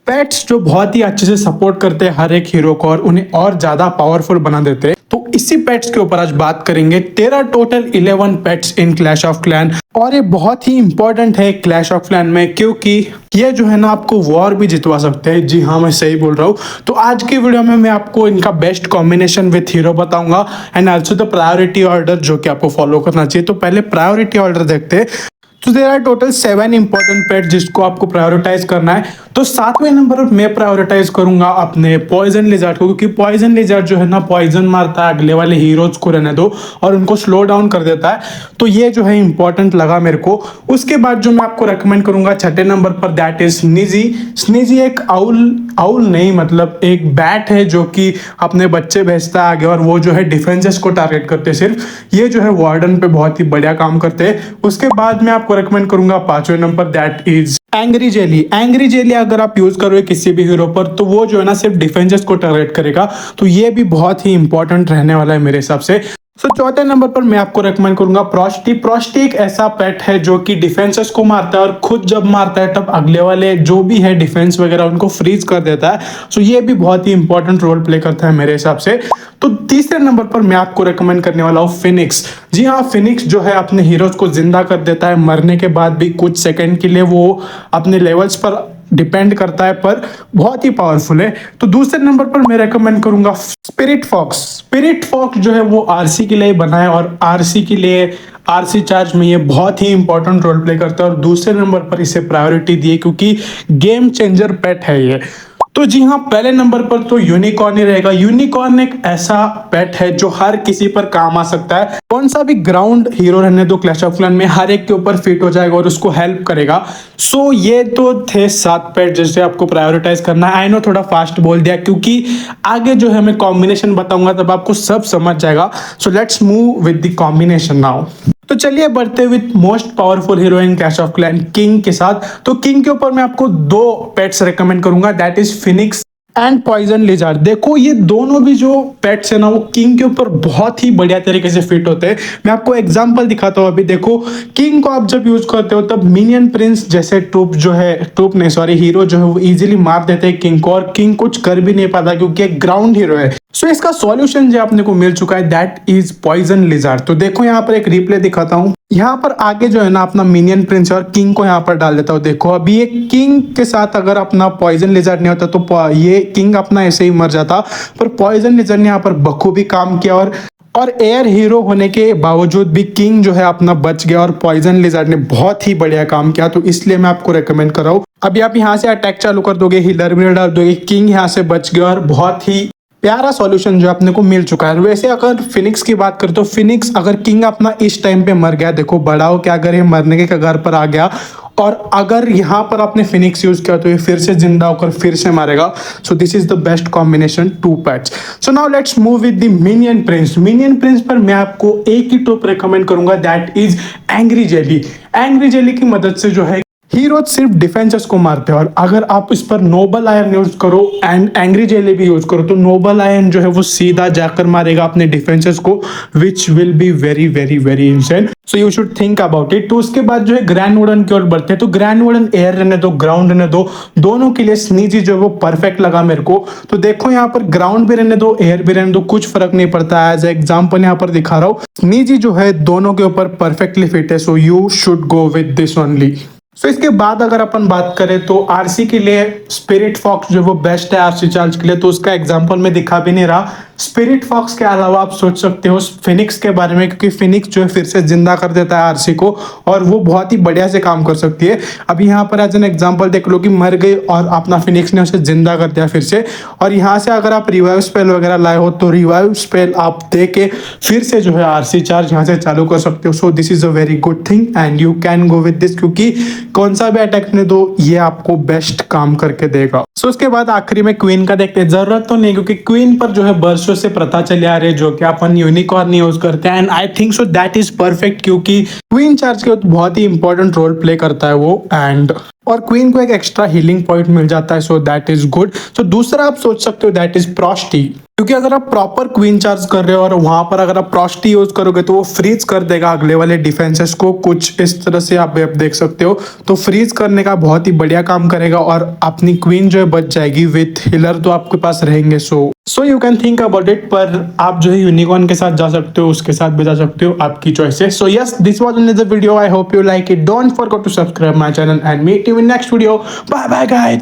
Pets जो बहुत ही अच्छे से सपोर्ट करते हैं हर एक हीरो को और उन्हें और ज्यादा पावरफुल बना देते हैं। तो इसी पेट्स के ऊपर आज बात करेंगे। तेरा total 11 pets in clash of clan, और ये बहुत ही इंपॉर्टेंट है क्लैश ऑफ क्लैन में, क्योंकि ये जो है ना आपको वॉर भी जितवा सकते हैं। जी हाँ, मैं सही बोल रहा हूँ। तो आज की वीडियो में मैं आपको इनका बेस्ट कॉम्बिनेशन विथ हीरो बताऊंगा and also the priority order जो कि आपको फॉलो करना चाहिए। तो पहले प्रायोरिटी ऑर्डर देखते हैं। तो देयर आर टोटल 7 इंपॉर्टेंट पेट जिसको आपको प्रायोरिटाइज करना है। तो 7वें नंबर पर मैं प्रायोरिटाइज करूंगा अपने पॉइजन लिजर्ड को, क्योंकि पॉइजन लिजर्ड जो है ना पॉइजन मारता है अगले वाले हीरोज को रहने दो और उनको स्लो डाउन कर देता है। तो ये जो है इंपॉर्टेंट लगा मेरे को। उसके बाद जो मैं आपको रेकमेंड करूंगा 6ठे नंबर पर, दैट इज स्नीजी। स्नीजी एक आउल नहीं, मतलब एक बैट है जो कि अपने बच्चे भेजता है आगे, और वो जो है डिफेंसेस को टारगेट करते हैं सिर्फ। ये जो है वार्डन पे बहुत ही बढ़िया काम करते हैं। उसके बाद मैं आपको रेकमेंड करूंगा 5वें number, that is angry jelly. Angry jelly अगर आप यूज करोगे किसी भी हीरो पर तो वो जो है ना सिर्फ डिफेंसेस को टारगेट करेगा। तो ये भी बहुत ही इंपॉर्टेंट रहने वाला है मेरे हिसाब से। तो चौथे नंबर पर मैं आपको रेकमेंड करूंगा प्रोस्टी। प्रोस्टी एक ऐसा पेट है जो कि डिफेंसेस को मारता है, और खुद जब मारता है तब अगले वाले जो भी है डिफेंस वगैरह उनको फ्रीज कर देता है। सो ये भी बहुत ही इंपॉर्टेंट रोल प्ले करता है मेरे हिसाब से। तो तीसरे नंबर पर मैं आपको रेकमेंड करने वाला हूँ फिनिक्स। जी हाँ, फिनिक्स जो है अपने हीरोज को जिंदा कर देता है मरने के बाद भी कुछ सेकंड के लिए। वो अपने लेवल्स पर डिपेंड करता है पर बहुत ही पावरफुल है। तो दूसरे नंबर पर मैं रेकमेंड करूंगा स्पिरिट फॉक्स। स्पिरिट फॉक्स जो है वो आरसी के लिए बना है, और आरसी के लिए आरसी चार्ज में ये बहुत ही इंपॉर्टेंट रोल प्ले करता है, और दूसरे नंबर पर इसे प्रायोरिटी दी है क्योंकि गेम चेंजर पेट है ये। तो जी हाँ, पहले नंबर पर तो यूनिकॉर्न ही रहेगा। यूनिकॉर्न एक ऐसा पेट है जो हर किसी पर काम आ सकता है। कौन सा भी ग्राउंड हीरो रहने दो क्लैश ऑफ क्लैन में, हर एक के ऊपर फिट हो जाएगा और उसको हेल्प करेगा। सो ये तो थे 7 पेट जिसे आपको प्रायोरिटाइज करना है। आई नो थोड़ा फास्ट बोल दिया, क्योंकि आगे जो है मैं कॉम्बिनेशन बताऊंगा तब आपको सब समझ जाएगा। So let's move with the combination now. तो चलिए बढ़ते with most powerful hero in clash of clan, king के साथ। तो किंग के ऊपर मैं आपको 2 पेट्स रेकमेंड करूंगा, that is phoenix and poison lizard. देखो ये दोनों भी जो पेट्स है ना वो किंग के ऊपर बहुत ही बढ़िया तरीके से फिट होते हैं। मैं आपको एग्जांपल दिखाता हूँ। अभी देखो, किंग को आप जब यूज करते हो तब मिनियन प्रिंस जैसे हीरो जो है वो इजीली मार देते हैं किंग को, और किंग कुछ कर भी नहीं पाता क्योंकि एक ग्राउंड हीरो है। सो इसका सॉल्यूशन जो अपने को मिल चुका है, दैट इज पॉइजन लिजार्ड। तो देखो यहाँ पर एक रिप्ले दिखाता हूँ। यहाँ पर आगे जो है ना अपना मिनियन प्रिंस और किंग को यहाँ पर डाल देता हूँ। देखो अभी ये किंग के साथ अगर अपना पॉइजन लिजार्ड नहीं होता तो ये किंग अपना ऐसे ही मर जाता, पर पॉइजन लिजार्ड ने यहाँ पर बखूबी काम किया, और एयर हीरो होने के बावजूद भी किंग जो है अपना बच गया, और पॉइजन लिजार्ड ने बहुत ही बढ़िया काम किया। तो इसलिए मैं आपको रेकमेंड कर रहा हूँ। अभी आप यहाँ से अटैक चालू कर दोगे, हीलर भी डाल दोगे, किंग यहाँ से बच गया, और बहुत ही प्यारा सॉल्यूशन जो अपने को मिल चुका है। वैसे अगर फिनिक्स की बात करें तो फिनिक्स अगर किंग अपना इस टाइम पे मर गया, देखो बड़ा हो क्या, अगर ये मरने के कगार पर आ गया और अगर यहाँ पर आपने फिनिक्स यूज किया तो ये फिर से जिंदा होकर फिर से मारेगा। So this is the best combination 2 pets. So now let's move with the minion Prince. Minion Prince पर मैं आपको एक ही टॉप रेकमेंड करूंगा, that is angry jelly. Angry jelly की मदद से जो है हीरो सिर्फ डिफेंसेस को मारते हैं, और अगर आप इस पर नोबल आयरन यूज करो एंड एंग्री जेली भी यूज करो तो नोबल आयरन जो है वो सीधा जाकर मारेगा अपने डिफेंसेस को, which will be very very very insane. So you should think about it. तो उसके बाद जो है ग्रैंड वॉर्डन की ओर बढ़ते हैं। तो ग्रैंड वॉर्डन एयर रहने दो, ग्राउंड रहने दो, दोनों के लिए स्नीजी जो है वो परफेक्ट लगा मेरे को। तो देखो यहाँ पर ग्राउंड भी रहने दो, एयर भी रहने दो, कुछ फर्क नहीं पड़ता। एज एग्जाम्पल यहाँ पर दिखा रहा हूँ, स्नीजी जो है दोनों के ऊपर परफेक्टली फिट है। So you should go with this only. So इसके बाद अगर अपन बात करें तो आरसी के लिए स्पिरिट फॉक्स जो वो बेस्ट है आरसी चार्ज के लिए। तो उसका एग्जांपल मैं दिखा भी नहीं रहा। स्पिरिट फॉक्स के अलावा आप सोच सकते हो फिनिक्स के बारे में, क्योंकि फिनिक्स जो है फिर से जिंदा कर देता है आरसी को, और वो बहुत ही बढ़िया से काम कर सकती है। अभी यहाँ पर एज एन एग्जांपल देख लो कि मर गई और अपना फिनिक्स ने उसे जिंदा कर दिया फिर से, और यहाँ से अगर आप रिवाइव स्पेल वगैरह लाए हो तो रिवाइव स्पेल आप दे के फिर से जो है आरसी चार्ज यहाँ से चालू कर सकते हो। So this is a very good thing and you can go with this, क्योंकि कौन सा भी अटैक ने दो ये आपको बेस्ट काम करके देगा। सो उसके बाद आखिरी में क्वीन का देखते हैं। जरूरत तो नहीं, क्योंकि क्वीन पर जो है बरसों से प्रथा चले आ रही है जो कि अपन यूनिकॉर्न यूज करते हैं, and I think so that is perfect, क्योंकि क्वीन चार्ज के बहुत ही इंपॉर्टेंट रोल प्ले करता है वो, एंड और क्वीन को एक एक्स्ट्रा हीलिंग पॉइंट मिल जाता है। So that is good. So दूसरा आप सोच सकते हो दैट इज प्रोस्टी। क्योंकि अगर आप प्रॉपर क्वीन चार्ज कर रहे हो और वहां पर अगर आप फ्रॉस्टी यूज करोगे तो वो फ्रीज कर देगा अगले वाले डिफेंसेस को, कुछ इस तरह से आप देख सकते हो। तो फ्रीज करने का बहुत ही बढ़िया काम करेगा और अपनी क्वीन जो है बच जाएगी, विथ हिलर तो आपके पास रहेंगे। So you can think about it, पर आप जो है यूनिकॉर्न के साथ जा सकते हो, उसके साथ भी जा सकते हो, आपकी चॉइस है। So yes, this was another video, I hope you like it, don't forget to subscribe my channel and meet you in next video, bye bye guys.